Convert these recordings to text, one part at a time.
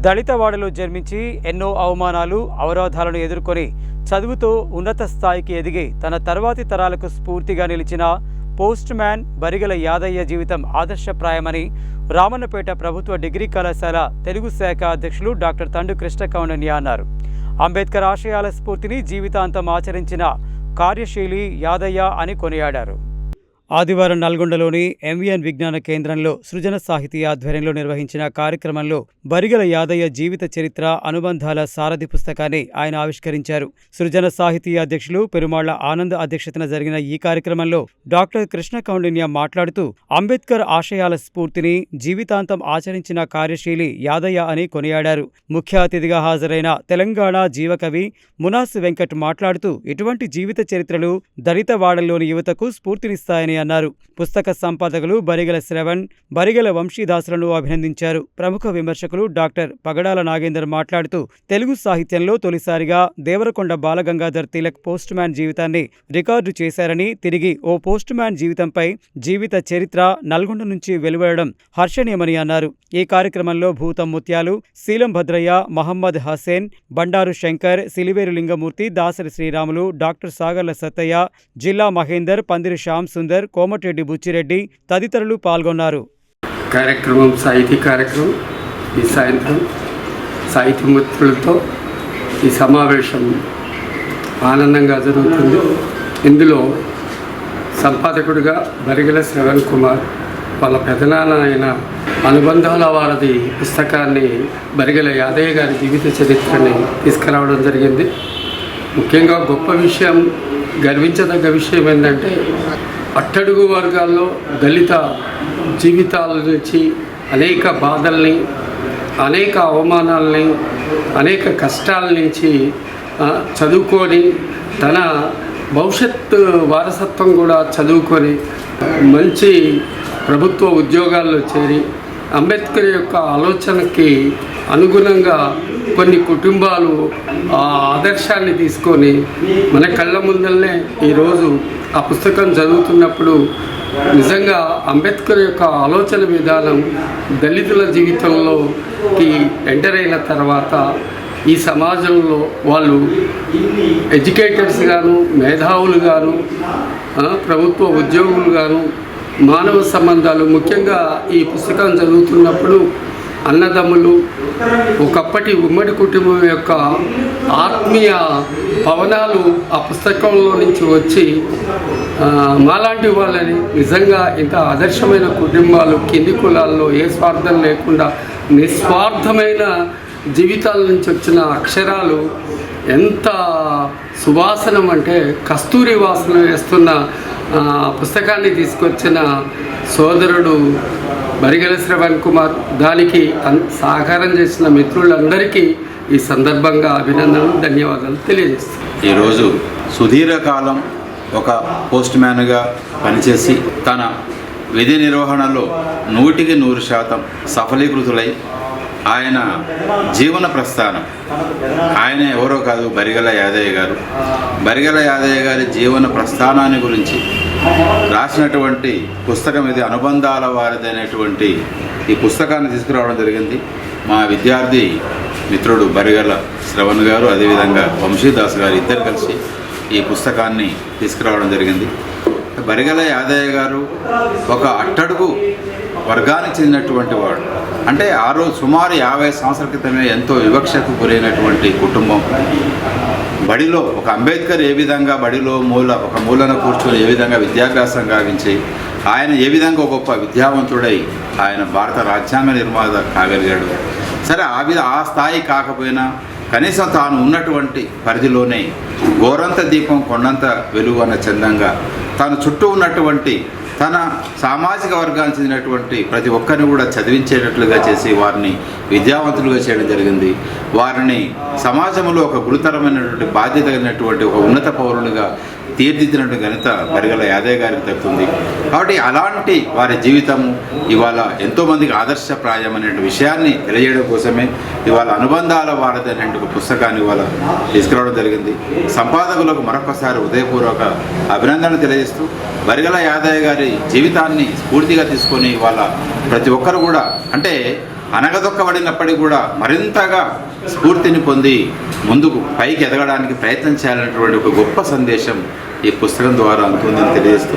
దళితవాడలో జన్మించి ఎన్నో అవమానాలు అవరోధాలను ఎదుర్కొని చదువుతో ఉన్నత స్థాయికి ఎదిగి తన తర్వాతి తరాలకు స్ఫూర్తిగా నిలిచిన పోస్ట్ మ్యాన్ బరిగల యాదయ్య జీవితం ఆదర్శప్రాయమని రామన్నపేట ప్రభుత్వ డిగ్రీ కళాశాల తెలుగు శాఖ అధ్యక్షులు డాక్టర్ తండు కృష్ణకౌండన్య అన్నారు. అంబేద్కర్ ఆశయాల స్ఫూర్తిని జీవితాంతం ఆచరించిన కార్యశీలి యాదయ్య అని కొనియాడారు. ఆదివారం నల్గొండలోని ఎంవిఎన్ విజ్ఞాన కేంద్రంలో సృజన సాహితీ ఆధ్వర్యంలో నిర్వహించిన కార్యక్రమంలో బరిగల యాదయ్య జీవిత చరిత్ర అనుబంధాల సారథి పుస్తకాన్ని ఆయన ఆవిష్కరించారు. సృజన సాహితీ అధ్యక్షులు పెరుమాళ్ల ఆనంద్ అధ్యక్షతన జరిగిన ఈ కార్యక్రమంలో డాక్టర్ కృష్ణకౌండిన్య మాట్లాడుతూ అంబేద్కర్ ఆశయాల స్ఫూర్తిని జీవితాంతం ఆచరించిన కార్యశీలి యాదయ్య అని కొనియాడారు. ముఖ్య అతిథిగా హాజరైన తెలంగాణ జీవకవి మునాసు వెంకట్ మాట్లాడుతూ ఇటువంటి జీవిత చరిత్రలు దళితవాడల్లోని యువతకు స్ఫూర్తినిస్తాయని అన్నారు. పుస్తక సంపాదకులు బరిగల శ్రవణ్, బరిగల వంశీదాసులను అభినందించారు. ప్రముఖ విమర్శకులు డాక్టర్ పగడాల నాగేందర్ మాట్లాడుతూ తెలుగు సాహిత్యంలో తొలిసారిగా దేవరకొండ బాలగంగాధర్ తిలక్ పోస్ట్ మ్యాన్ జీవితాన్ని రికార్డు చేశారని, తిరిగి ఓ పోస్ట్ మ్యాన్ జీవితంపై జీవిత చరిత్ర నల్గొండ నుంచి వెలువడడం హర్షణీయమని అన్నారు. ఈ కార్యక్రమంలో భూతం ముత్యాలు, శీలం భద్రయ్య, మహమ్మద్ హసేన్, బండారు శంకర్, సిలివేరు లింగమూర్తి, దాసరి శ్రీరాములు, డాక్టర్ సాగర్ల సత్తయ్య, జిల్లా మహేందర్, పందిరి శ్యామ్ సుందర్, కోమటిరెడ్డి బుచ్చిరెడ్డి తదితరులు పాల్గొన్నారు. సాహితీ కార్యక్రమం ఈ సాయంత్రం సాహితీ మిత్రులతో ఈ సమావేశం ఆనందంగా జరుగుతుంది. ఇందులో సంపాదకుడిగా బరిగల శ్రవణ్ కుమార్ వాళ్ళ పెదనాన్న అయిన అనుబంధాల వారధి పుస్తకాన్ని బరిగల యాదయ్య గారి జీవిత చరిత్రని తీసుకురావడం జరిగింది. ముఖ్యంగా గొప్ప విషయం, గర్వించదగ్గ విషయం ఏంటంటే అట్టడుగు వర్గాల్లో దళిత జీవితాల నుంచి అనేక బాధల్ని, అనేక అవమానాలని, అనేక కష్టాల నుంచి చదువుకొని తన భవిష్యత్తు వారసత్వం కూడా చదువుకొని మంచి ప్రభుత్వ ఉద్యోగాల్లో చేరి అంబేద్కర్ యొక్క ఆలోచనకి అనుగుణంగా కొన్ని కుటుంబాలు ఆ ఆదర్శాన్ని తీసుకొని మన కళ్ళ ముందరనే ఈరోజు ఆ పుస్తకం చదువుతున్నప్పుడు నిజంగా అంబేద్కర్ యొక్క ఆలోచన విధానం దళితుల జీవితంలోకి ఎంటర్ అయిన తర్వాత ఈ సమాజంలో వాళ్ళు ఎడ్యుకేటర్స్ గాను, మేధావులు గాను, ప్రభుత్వ ఉద్యోగులు గాను, మానవ సంబంధాలు, ముఖ్యంగా ఈ పుస్తకం చదువుతున్నప్పుడు అన్నదమ్ములు, ఒకప్పటి ఉమ్మడి కుటుంబం యొక్క ఆత్మీయ పవనాలు ఆ పుస్తకంలో నుంచి వచ్చి మాలాంటి వాళ్ళని నిజంగా ఇంత ఆదర్శమైన కుటుంబాలు, కింది కులాల్లో ఏ స్వార్థం లేకుండా నిస్వార్థమైన జీవితాల నుంచి వచ్చిన అక్షరాలు ఎంత సువాసనం అంటే కస్తూరి వాసన వేస్తున్న పుస్తకాన్ని తీసుకొచ్చిన సోదరుడు బరిగల శ్రవణ్ కుమార్, దానికి సహకారం చేసిన మిత్రులందరికీ ఈ సందర్భంగా అభినందనలు, ధన్యవాదాలు తెలియజేస్తాను. ఈరోజు సుదీర్ఘకాలం ఒక పోస్ట్ మ్యాన్గా పనిచేసి తన విధి నిర్వహణలో 100% సఫలీకృతులై ఆయన జీవన ప్రస్థానం, ఆయన ఎవరో కాదు బరిగల యాదయ్య గారు. బరిగల యాదయ్య గారి జీవన ప్రస్థానాన్ని గురించి రాసినటువంటి పుస్తకం ఇది. అనుబంధాల వారిది అనేటువంటి ఈ పుస్తకాన్ని తీసుకురావడం జరిగింది. మా విద్యార్థి మిత్రుడు బరిగల శ్రవణ్ గారు, అదేవిధంగా వంశీదాస్ గారు ఇద్దరు కలిసి ఈ పుస్తకాన్ని తీసుకురావడం జరిగింది. బరిగల యాదయ్య గారు ఒక అట్టడుగు వర్గానికి చెందినటువంటి వాడు. అంటే ఆ రోజు సుమారు 50 సంవత్సరాల క్రితమే ఎంతో వివక్షకు గురైనటువంటి కుటుంబం. బడిలో ఒక అంబేద్కర్ ఏ విధంగా బడిలో ఒక మూలన కూర్చొని ఏ విధంగా విద్యాభ్యాసం గావించి ఆయన ఏ విధంగా ఒక గొప్ప విద్యావంతుడై ఆయన భారత రాజ్యాంగ నిర్మాత కాగలిగాడు. సరే, ఆ స్థాయి కాకపోయినా కనీసం తాను ఉన్నటువంటి పరిధిలోనే గోరంత దీపం కొండంత వెలుగు అన్న చందంగా తాను చుట్టూ ఉన్నటువంటి తన సామాజిక వర్గానికి చెందినటువంటి ప్రతి ఒక్కరిని కూడా చదివించేటట్లుగా చేసి వారిని విద్యావంతులుగా చేయడం జరిగింది. వారిని సమాజంలో ఒక గురుతరమైనటువంటి బాధ్యత కలిగినటువంటి ఒక ఉన్నత పౌరులుగా తీర్చిదిద్దినటువంటి ఘనత బరిగల యాదయ్య గారికి దక్కుతుంది. కాబట్టి అలాంటి వారి జీవితము ఇవాళ ఎంతోమందికి ఆదర్శప్రాయం అనే విషయాన్ని తెలియజేయడం కోసమే ఇవాళ అనుబంధాల వారధి అనే ఒక పుస్తకాన్ని ఇవాళ తీసుకురావడం జరిగింది. సంపాదకులకు మరొకసారి ఉదయపూర్వక అభినందనలు తెలియజేస్తూ బరిగల యాదయ్య గారి జీవితాన్ని స్ఫూర్తిగా తీసుకొని ఇవాళ ప్రతి ఒక్కరు కూడా అంటే అనగదొక్కబడినప్పటికీ కూడా మరింతగా స్ఫూర్తిని పొంది ముందుకు పైకి ఎదగడానికి ప్రయత్నం చేయాలనేటువంటి ఒక గొప్ప సందేశం ఈ పుస్తకం ద్వారా అందుతుందని తెలియజేస్తూ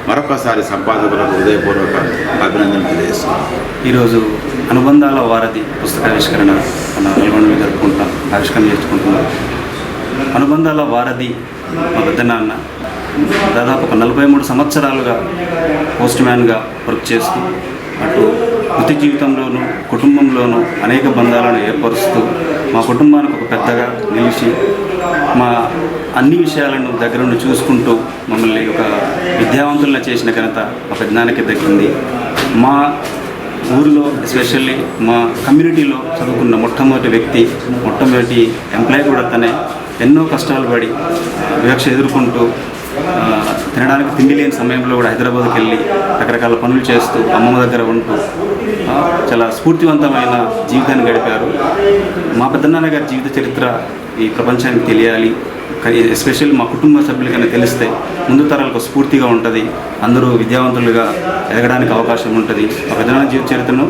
మరొకసారి సంపాదకులకు హృదయపూర్వక అభినందనలు తెలియజేస్తున్నాను. ఈరోజు అనుబంధాల వారధి పుస్తకావిష్కరణ మన నల్గొండలో జరుపుకుంటాం, ఆవిష్కరణ చేసుకుంటున్నాం. అనుబంధాల వారధి మా పెద్దనాన్న దాదాపు ఒక 43 సంవత్సరాలుగా పోస్ట్ మ్యాన్గా వర్క్ చేస్తూ అటు వృత్తి జీవితంలోనూ కుటుంబంలోనూ అనేక బంధాలను ఏర్పరుస్తూ మా కుటుంబానికి ఒక పెద్దగా నిలిచి మా అన్ని విషయాలను దగ్గర నుండి చూసుకుంటూ మమ్మల్ని ఒక విద్యావంతులను చేసిన ఘనత మా పెద్దనాన్నకి దక్కింది. మా ఊరిలో ఎస్పెషల్లీ మా కమ్యూనిటీలో చదువుకున్న మొట్టమొదటి ఎంప్లాయీ కూడా తనే. ఎన్నో కష్టాలు పడి వివక్ష ఎదుర్కొంటూ తినడానికి తిండి లేని సమయంలో కూడా హైదరాబాద్కి వెళ్ళి రకరకాల పనులు చేస్తూ అమ్మమ్మ దగ్గర ఉంటూ చాలా స్ఫూర్తివంతమైన జీవితాన్ని గడిపారు. మా పెద్దనాన్న గారి జీవిత చరిత్ర ఈ ప్రపంచానికి తెలియాలి, ఎస్పెషల్లీ మా కుటుంబ సభ్యులకైనా తెలిస్తే ముందు తరాలకు స్ఫూర్తిగా ఉంటుంది, అందరూ విద్యావంతులుగా ఎదగడానికి అవకాశం ఉంటుంది. మా పెద్దనాన్న జీవిత చరిత్రను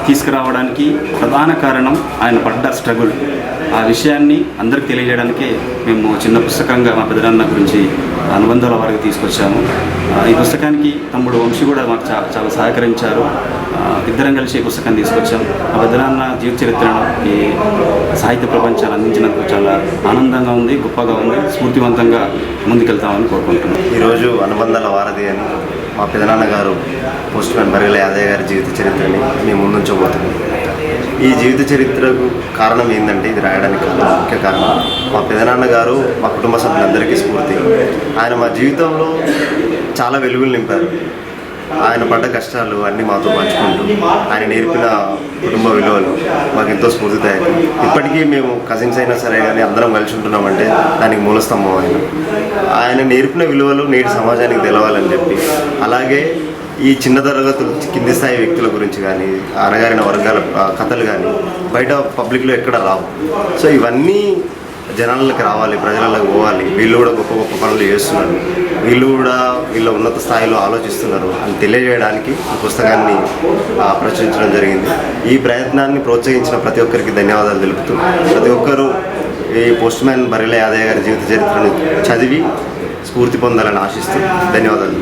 తీసుకురావడానికి ప్రధాన కారణం ఆయన పడ్డ స్ట్రగుల్. ఆ విషయాన్ని అందరికి తెలియజేయడానికి మేము చిన్న పుస్తకంగా మా పెద్దనాన్న గురించి అనుబంధాల వారికి తీసుకొచ్చాము. ఈ పుస్తకానికి తమ్ముడు వంశీ కూడా మాకు చాలా సహకరించారు. ఇద్దరం కలిసి ఈ పుస్తకాన్ని తీసుకొచ్చాం. మా పెద్దనాన్న జీవిత చరిత్రను ఈ సాహిత్య ప్రపంచాన్ని అందించినందుకు చాలా ఆనందంగా ఉంది, గొప్పగా ఉంది, స్ఫూర్తివంతంగా ముందుకెళ్తామని కోరుకుంటున్నాం. ఈరోజు అనుబంధాల వారధి అని మా పెదనాన్న గారు పోస్ట్ మ్యాన్ బరిగెల యాదయ్య గారి జీవిత చరిత్రని మేము ముందుంచబోతున్నాం. ఈ జీవిత చరిత్రకు కారణం ఏంటంటే, ఇది రాయడానికి ముఖ్య కారణం మా పెదనాన్న గారు, మా కుటుంబ సభ్యులందరికీ స్ఫూర్తి. ఆయన మా జీవితంలో చాలా వెలుగులు నింపారు. ఆయన పడ్డ కష్టాలు అన్నీ మాతో పంచుకుంటూ ఆయన నేర్పిన కుటుంబ విలువలు మాకు ఎంతో స్ఫూర్తిదాయకం. ఇప్పటికీ మేము కజిన్స్ అయినా సరే కానీ అందరం కలిసి ఉంటున్నామంటే దానికి మూలస్తంభం ఆయన నేర్పిన విలువలు నేటి సమాజానికి తెలవాలని చెప్పి, అలాగే ఈ చిన్న తరగతులు కింది స్థాయి వ్యక్తుల గురించి కానీ అణగారిన వర్గాల కథలు కానీ బయట పబ్లిక్లో ఎక్కడ రావు. సో ఇవన్నీ జనాలకు రావాలి, ప్రజలకు పోవాలి. వీళ్ళు కూడా గొప్ప గొప్ప పనులు చేస్తున్నారు, వీళ్ళు కూడా వీళ్ళ ఉన్నత స్థాయిలో ఆలోచిస్తున్నారు అని తెలియజేయడానికి ఈ పుస్తకాన్ని ప్రచురించడం జరిగింది. ఈ ప్రయత్నాన్ని ప్రోత్సహించిన ప్రతి ఒక్కరికి ధన్యవాదాలు తెలుపుతూ, ప్రతి ఒక్కరూ ఈ పోస్ట్ మ్యాన్ బరిగెల యాదయ్య గారి జీవిత చరిత్రను చదివి స్ఫూర్తి పొందాలని ఆశిస్తూ ధన్యవాదాలు.